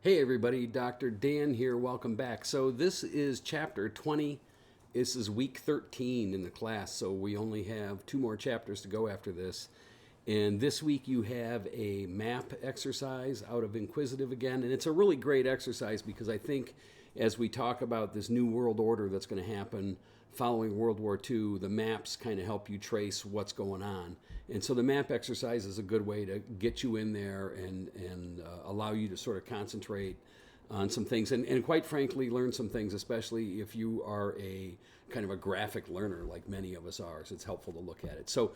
Hey everybody, Dr. Dan here. Welcome back. So this is chapter 20. This is week 13 in the class, so we only have two more chapters to go after this. And this week you have a map exercise out of Inquisitive again, and it's a really great exercise because I think as we talk about this new world order that's going to happen following World War II, the maps kind of help you trace what's going on. And so the map exercise is a good way to get you in there and allow you to sort of concentrate on some things and quite frankly learn some things, especially if you are a kind of a graphic learner like many of us are. So it's helpful to look at it. So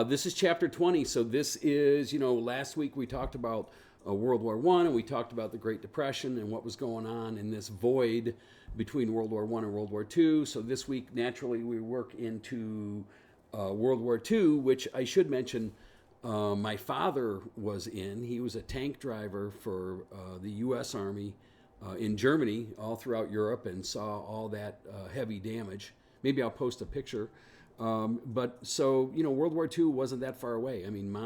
this is chapter 20. So this is, last week we talked about World War I, and we talked about the Great Depression and what was going on in this void between World War I and World War II. So this week, naturally, we work into World War II, which I should mention my father was in. He was a tank driver for the U.S. Army in Germany, all throughout Europe, and saw all that heavy damage. Maybe I'll post a picture. But so, World War II wasn't that far away. I mean,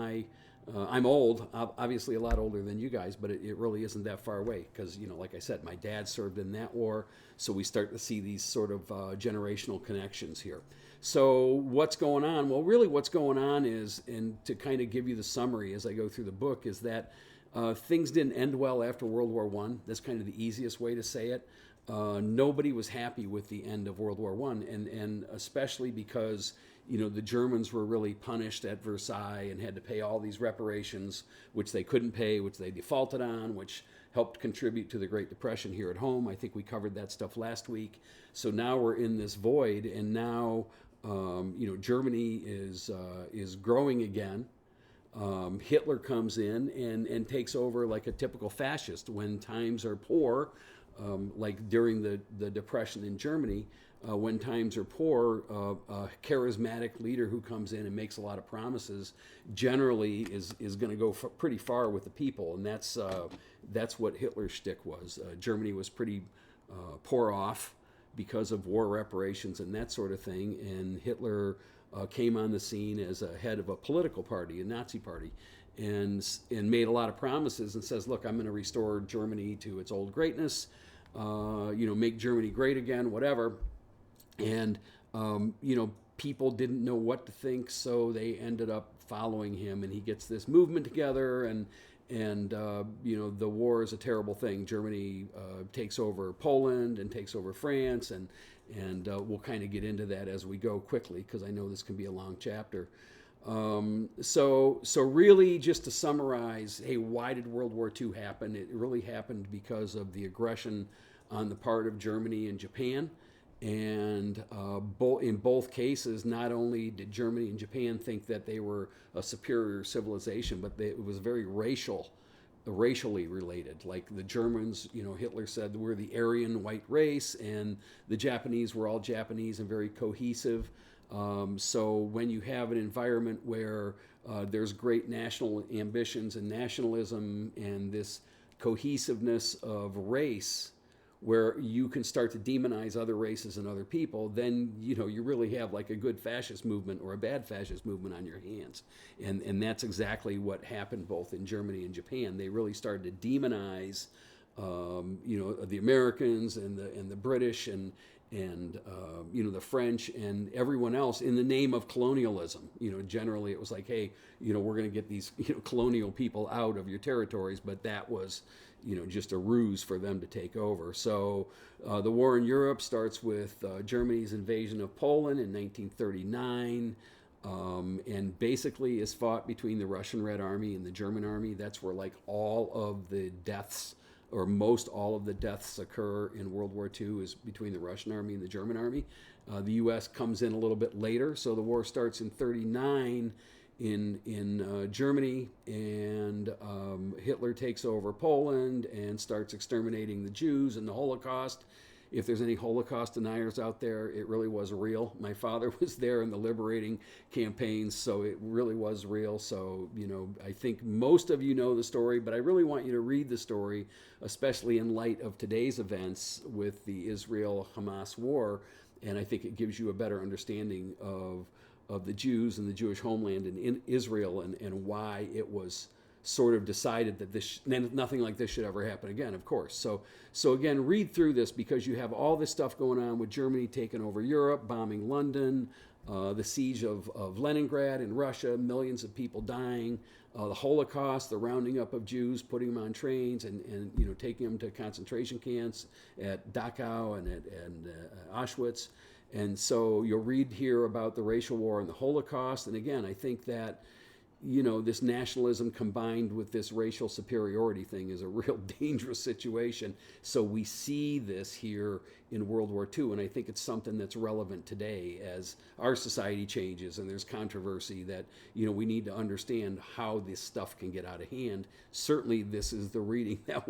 I'm old, obviously a lot older than you guys, but it really isn't that far away because, like I said, my dad served in that war, so we start to see these sort of generational connections here. So what's going on? Well, really what's going on is, and to kind of give you the summary as I go through the book, is that things didn't end well after World War I. That's kind of the easiest way to say it. Nobody was happy with the end of World War I, and especially because the Germans were really punished at Versailles and had to pay all these reparations, which they couldn't pay, which they defaulted on, which helped contribute to the Great Depression here at home. I think we covered that stuff last week. So now we're in this void, and now Germany is growing again. Hitler comes in and takes over like a typical fascist when times are poor, like during the Depression in Germany. When times are poor, a charismatic leader who comes in and makes a lot of promises generally is going to go pretty far with the people, and that's what Hitler's shtick was. Germany was pretty poor off because of war reparations and that sort of thing, and Hitler came on the scene as a head of a political party, a Nazi party, and made a lot of promises and says, look, I'm going to restore Germany to its old greatness, make Germany great again, whatever. And, people didn't know what to think, so they ended up following him, and he gets this movement together, and the war is a terrible thing. Germany takes over Poland and takes over France, and we'll kind of get into that as we go quickly, because I know this can be a long chapter. So really, just to summarize, hey, why did World War II happen? It really happened because of the aggression on the part of Germany and Japan. And in both cases, not only did Germany and Japan think that they were a superior civilization, but it was very racially related. Like the Germans, Hitler said we're the Aryan white race, and the Japanese were all Japanese and very cohesive. So when you have an environment where there's great national ambitions and nationalism and this cohesiveness of race, where you can start to demonize other races and other people, then you really have like a good fascist movement or a bad fascist movement on your hands, and that's exactly what happened both in Germany and Japan. They really started to demonize, the Americans and the British and the French and everyone else in the name of colonialism. Generally it was like, hey, we're going to get these colonial people out of your territories, but that was just a ruse for them to take over. So the war in Europe starts with Germany's invasion of Poland in 1939, and basically is fought between the Russian Red Army and the German Army. That's where like all of the deaths, or most all of the deaths, occur in World War II, is between the Russian Army and the German Army. The U.S. comes in a little bit later, so the war starts in 1939 in Germany, and Hitler takes over Poland and starts exterminating the Jews and the Holocaust. If there's any Holocaust deniers out there, it really was real. My father was there in the liberating campaigns, so it really was real. So, I think most of you know the story, but I really want you to read the story, especially in light of today's events with the Israel-Hamas war, and I think it gives you a better understanding of the Jews and the Jewish homeland in Israel, and why it was sort of decided that nothing like this should ever happen again, of course. So again, read through this because you have all this stuff going on with Germany taking over Europe, bombing London, the siege of Leningrad in Russia, millions of people dying, the Holocaust, the rounding up of Jews, putting them on trains and taking them to concentration camps at Dachau and Auschwitz. And so you'll read here about the racial war and the Holocaust. And again, I think that this nationalism combined with this racial superiority thing is a real dangerous situation. So we see this here in World War II, and I think it's something that's relevant today as our society changes and there's controversy that, we need to understand how this stuff can get out of hand. Certainly this is the reading that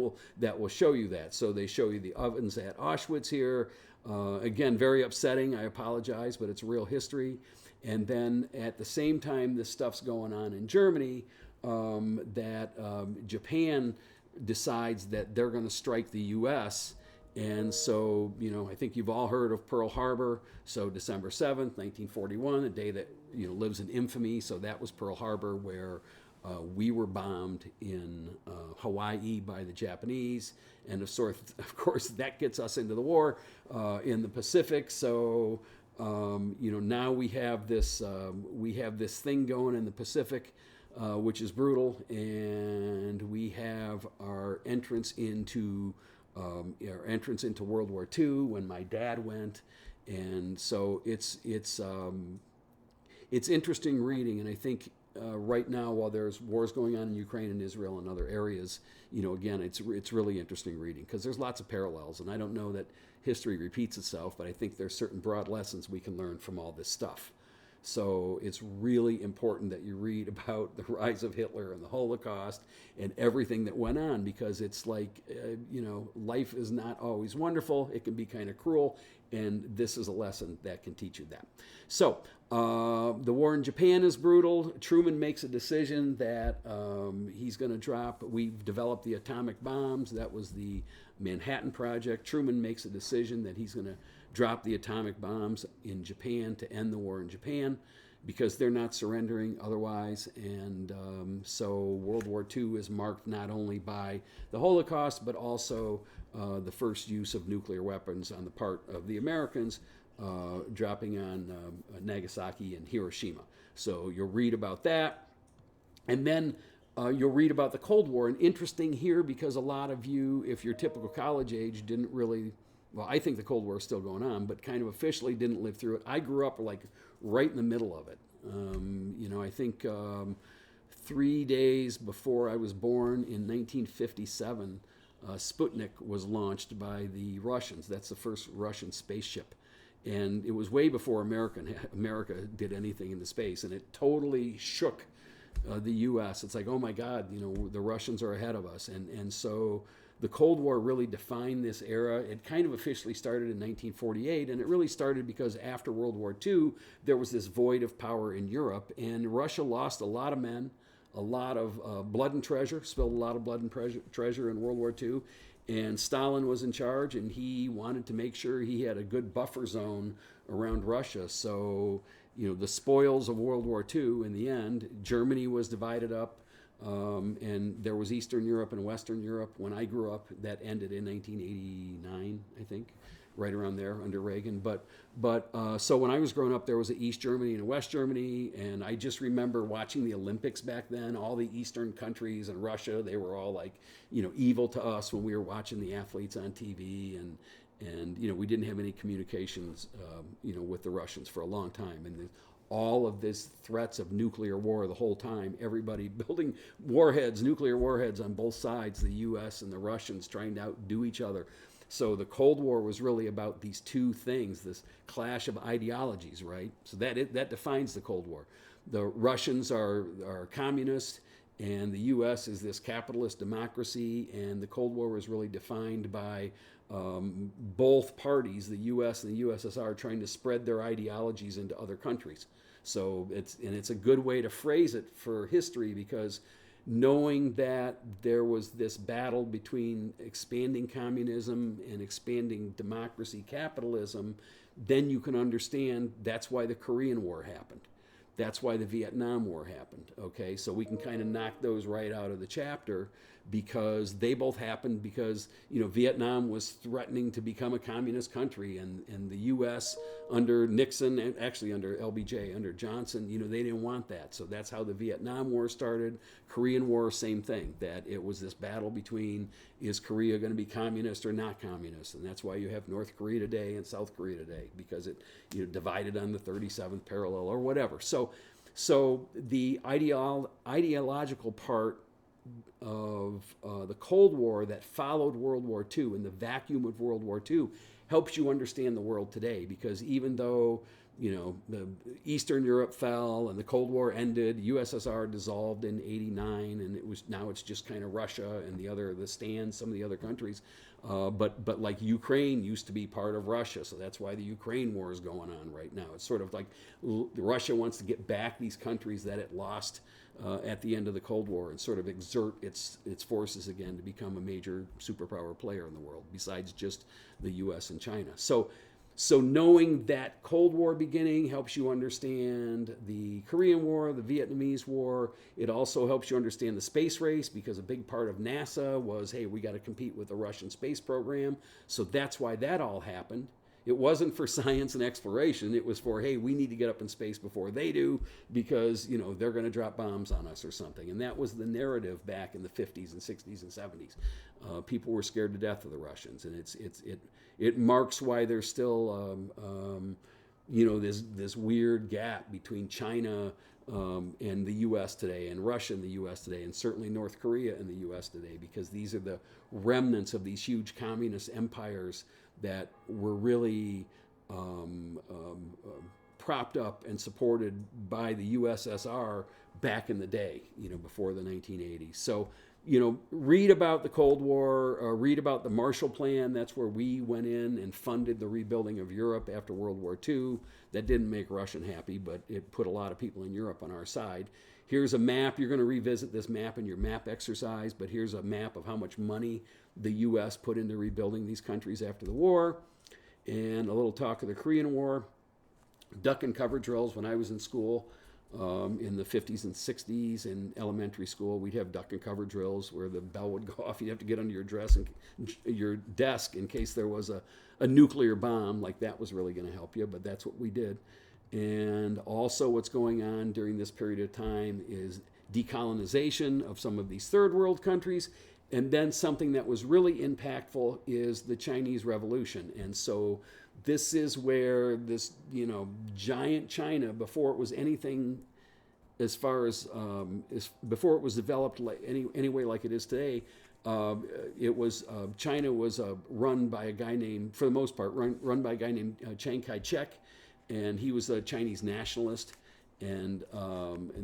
will show you that. So they show you the ovens at Auschwitz here. Again, very upsetting. I apologize, but it's real history. And then at the same time this stuff's going on in Germany, Japan decides that they're going to strike the U.S. And so, I think you've all heard of Pearl Harbor. So December 7th, 1941, a day that, lives in infamy. So that was Pearl Harbor, where we were bombed in Hawaii by the Japanese. And of course, that gets us into the war in the Pacific. So now we have this thing going in the Pacific, which is brutal, and we have our entrance into World War II when my dad went, and so it's interesting reading, and I think. Right now, while there's wars going on in Ukraine and Israel and other areas, again, it's really interesting reading because there's lots of parallels, and I don't know that history repeats itself, but I think there's certain broad lessons we can learn from all this stuff. So it's really important that you read about the rise of Hitler and the Holocaust and everything that went on, because it's like, life is not always wonderful. It can be kind of cruel, and this is a lesson that can teach you that. So the war in Japan is brutal. Truman makes a decision that he's going to drop. We've developed the atomic bombs. That was the Manhattan Project. Truman makes a decision that he's going to drop the atomic bombs in Japan to end the war in Japan because they're not surrendering otherwise. And so World War II is marked not only by the Holocaust, but also the first use of nuclear weapons on the part of the Americans, dropping on Nagasaki and Hiroshima. So you'll read about that. And then you'll read about the Cold War. And interesting here, because a lot of you, if you're typical college age, didn't really, well, I think the Cold War is still going on, but kind of officially didn't live through it. I grew up like right in the middle of it. I think 3 days before I was born in 1957, Sputnik was launched by the Russians. That's the first Russian spaceship. And it was way before America did anything in the space, and it totally shook the U.S. It's like, oh my God, the Russians are ahead of us. And so the Cold War really defined this era. It kind of officially started in 1948, and it really started because after World War II, there was this void of power in Europe, and Russia lost a lot of men, a lot of blood and treasure, spilled a lot of blood and treasure in World War II. And Stalin was in charge, and he wanted to make sure he had a good buffer zone around Russia. So, the spoils of World War II, in the end, Germany was divided up, and there was Eastern Europe and Western Europe. When I grew up, that ended in 1989, I think, right around there under Reagan. So when I was growing up, there was an East Germany and a West Germany, and I just remember watching the Olympics back then. All the Eastern countries and Russia, they were all like, evil to us when we were watching the athletes on TV, and we didn't have any communications, with the Russians for a long time, and all of this threats of nuclear war the whole time, everybody building nuclear warheads on both sides, the U.S. and the Russians trying to outdo each other. So the Cold War was really about these two things, this clash of ideologies, right? So that defines the Cold War. The Russians are communist, and the U.S. is this capitalist democracy, and the Cold War was really defined by both parties, the U.S. and the USSR, trying to spread their ideologies into other countries. So it's a good way to phrase it for history, because knowing that there was this battle between expanding communism and expanding democracy, capitalism, then you can understand that's why the Korean War happened. That's why the Vietnam War happened. Okay, so we can kind of knock those right out of the chapter because they both happened because Vietnam was threatening to become a communist country, and the U.S. under Nixon and actually under LBJ, under Johnson, they didn't want that. So that's how the Vietnam War started. Korean War, same thing. That it was this battle between, is Korea going to be communist or not communist, and that's why you have North Korea today and South Korea today, because it divided on the 37th parallel or whatever. So the ideological part of the Cold War that followed World War II, in the vacuum of World War II, helps you understand the world today. Because even though the Eastern Europe fell and the Cold War ended, USSR dissolved in '89, and now it's just kind of Russia and some of the other countries. But like Ukraine used to be part of Russia, so that's why the Ukraine war is going on right now. It's sort of like Russia wants to get back these countries that it lost at the end of the Cold War and sort of exert its forces again to become a major superpower player in the world, besides just the U.S. and China. So knowing that Cold War beginning helps you understand the Korean War, the Vietnamese War. It also helps you understand the space race, because a big part of NASA was, hey, we got to compete with the Russian space program. So that's why that all happened. It wasn't for science and exploration. It was for, hey, we need to get up in space before they do, because they're going to drop bombs on us or something. And that was the narrative back in the 50s and 60s and 70s. People were scared to death of the Russians, and it marks why there's still this weird gap between China and the U.S. today, and Russia and the U.S. today, and certainly North Korea and the U.S. today, because these are the remnants of these huge communist empires that were really propped up and supported by the USSR back in the day, before the 1980s. So, read about the Cold War, read about the Marshall Plan. That's where we went in and funded the rebuilding of Europe after World War II. That didn't make Russia happy, but it put a lot of people in Europe on our side. Here's a map. You're going to revisit this map in your map exercise, but here's a map of how much money the U.S. put into rebuilding these countries after the war. And a little talk of the Korean War. Duck and cover drills. When I was in school in the 50s and 60s in elementary school, we'd have duck and cover drills where the bell would go off. You'd have to get under your desk in case there was a nuclear bomb. Like, that was really going to help you, but that's what we did. And also what's going on during this period of time is decolonization of some of these third world countries. And then something that was really impactful is the Chinese Revolution. And so this is where this, giant China, before it was anything as far as before it was developed anyway like it is today, China was run by a guy named, for the most part, run by a guy named Chiang Kai-shek, and he was a Chinese nationalist. And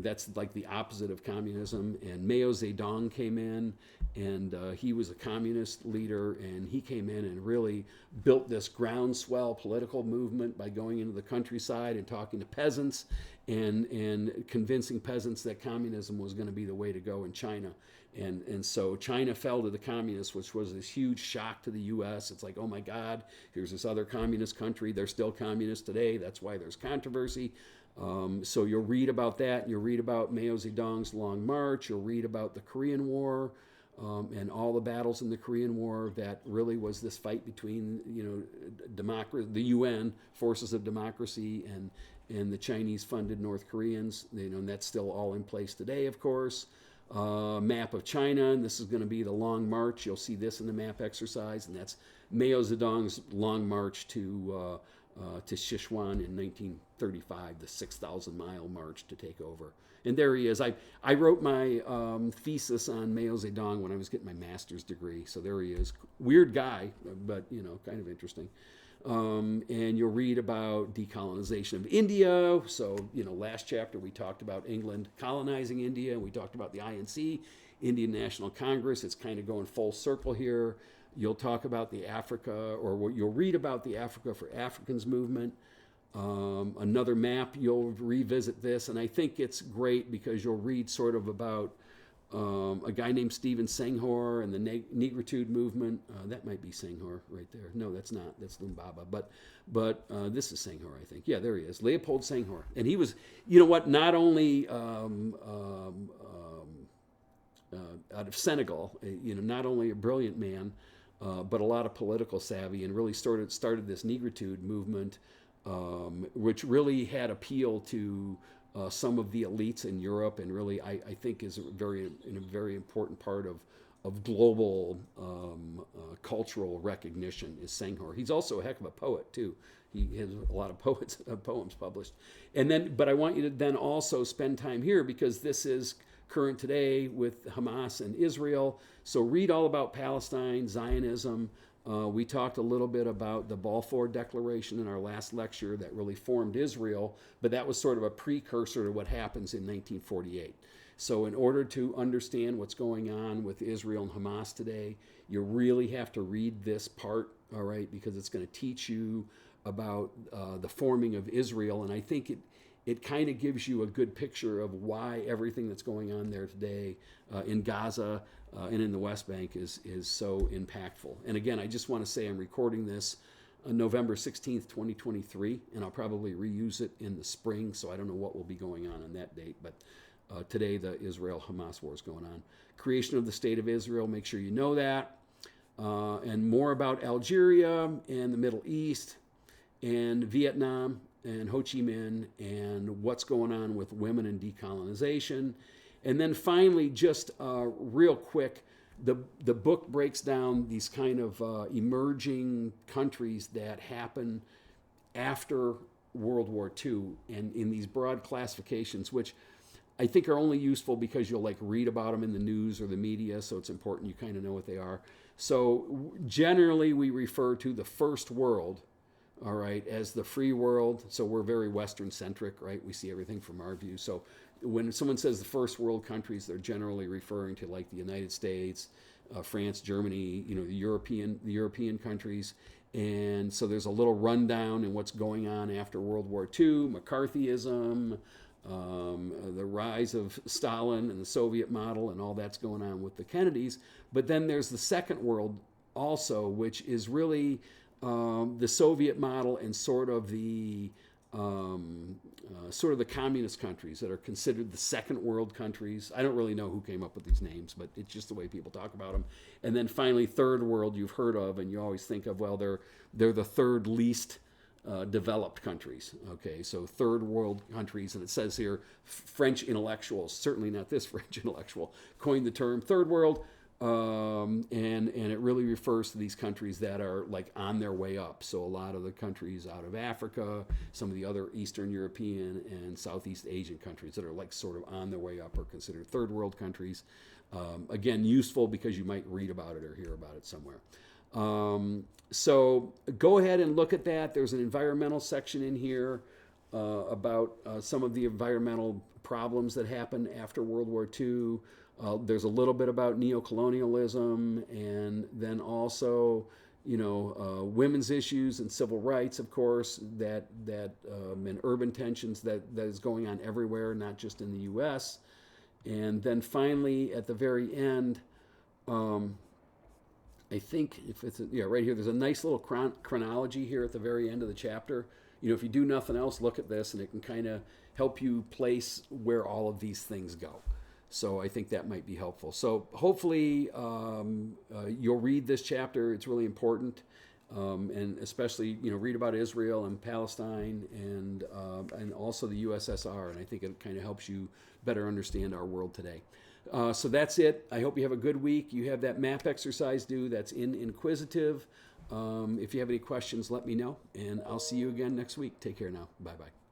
that's like the opposite of communism. And Mao Zedong came in, and he was a communist leader, and he came in and really built this groundswell political movement by going into the countryside and talking to peasants and convincing peasants that communism was going to be the way to go in China. And so China fell to the communists, which was this huge shock to the U.S. It's like, oh my God, here's this other communist country. They're still communist today. That's why there's controversy. So you'll read about that. You'll read about Mao Zedong's Long March. You'll read about the Korean War and all the battles in the Korean War. That really was this fight between, democracy, the UN forces of democracy, and the Chinese-funded North Koreans. And that's still all in place today, of course. Map of China, and this is going to be the Long March. You'll see this in the map exercise, and that's Mao Zedong's Long March to Sichuan in 1935, the 6,000-mile march to take over. And there he is. I wrote my thesis on Mao Zedong when I was getting my master's degree. So there he is. Weird guy, but, kind of interesting. And you'll read about decolonization of India. So, last chapter we talked about England colonizing India, and we talked about the INC, Indian National Congress. It's kind of going full circle here. You'll talk about the Africa, or you'll read about the Africa for Africans movement. Another map, you'll revisit this, and I think it's great because you'll read sort of about a guy named Stephen Senghor and the Negritude movement. That might be Senghor right there. No, that's not. That's Lumbaba. But this is Senghor, I think. Yeah, there he is, Leopold Senghor. And he was, you know what? Not only out of Senegal, not only a brilliant man, but a lot of political savvy, and really started this Negritude movement, which really had appeal to some of the elites in Europe, and really I think is a very important part of global cultural recognition is Senghor. He's also a heck of a poet too. He has a lot of poems published. And then, but I want you to then also spend time here because this is current today with Hamas and Israel. So read all about Palestine, Zionism. We talked a little bit about the Balfour Declaration in our last lecture that really formed Israel, but that was sort of a precursor to what happens in 1948. So in order to understand what's going on with Israel and Hamas today, you really have to read this part, all right, because it's going to teach you about the forming of Israel. And I think it kind of gives you a good picture of why everything that's going on there today in Gaza and in the West Bank is so impactful. And again, I just want to say I'm recording this on November 16th, 2023, and I'll probably reuse it in the spring, so I don't know what will be going on that date. But today, the Israel-Hamas war is going on. Creation of the State of Israel, make sure you know that. And more about Algeria and the Middle East and Vietnam and Ho Chi Minh and what's going on with women and decolonization. And then finally, just real quick, the book breaks down these kind of emerging countries that happen after World War II, and in these broad classifications, which I think are only useful because you'll read about them in the news or the media, so it's important you kind of know what they are. So generally we refer to the first world, all right, as the free world. So we're very Western centric, right? We see everything from our view. So when someone says the first world countries, they're generally referring to the United States, France, Germany, the European countries. And so there's a little rundown in what's going on after World War II, McCarthyism, the rise of Stalin and the Soviet model, and all that's going on with the Kennedys. But then there's the second world also, which is really the Soviet model and sort of the communist countries that are considered the second world countries. I don't really know who came up with these names, but it's just the way people talk about them. And then finally, third world you've heard of, and you always think of, well, they're the third least developed countries. Okay, so third world countries, and it says here French intellectuals, certainly not this French intellectual, coined the term third world. And it really refers to these countries that are on their way up. So a lot of the countries out of Africa, some of the other Eastern European and Southeast Asian countries that are sort of on their way up are considered third world countries. Again, useful because you might read about it or hear about it somewhere. So go ahead and look at that. There's an environmental section in here about some of the environmental problems that happened after World War II. There's a little bit about neocolonialism, and then also, women's issues and civil rights, of course, and urban tensions that is going on everywhere, not just in the U.S. And then finally, at the very end, I think right here, there's a nice little chronology here at the very end of the chapter. If you do nothing else, look at this, and it can kind of help you place where all of these things go. So I think that might be helpful. So hopefully you'll read this chapter. It's really important, and especially read about Israel and Palestine and also the USSR. And I think it kind of helps you better understand our world today. So that's it. I hope you have a good week. You have that map exercise due. That's in Inquisitive. If you have any questions, let me know, and I'll see you again next week. Take care now. Bye-bye.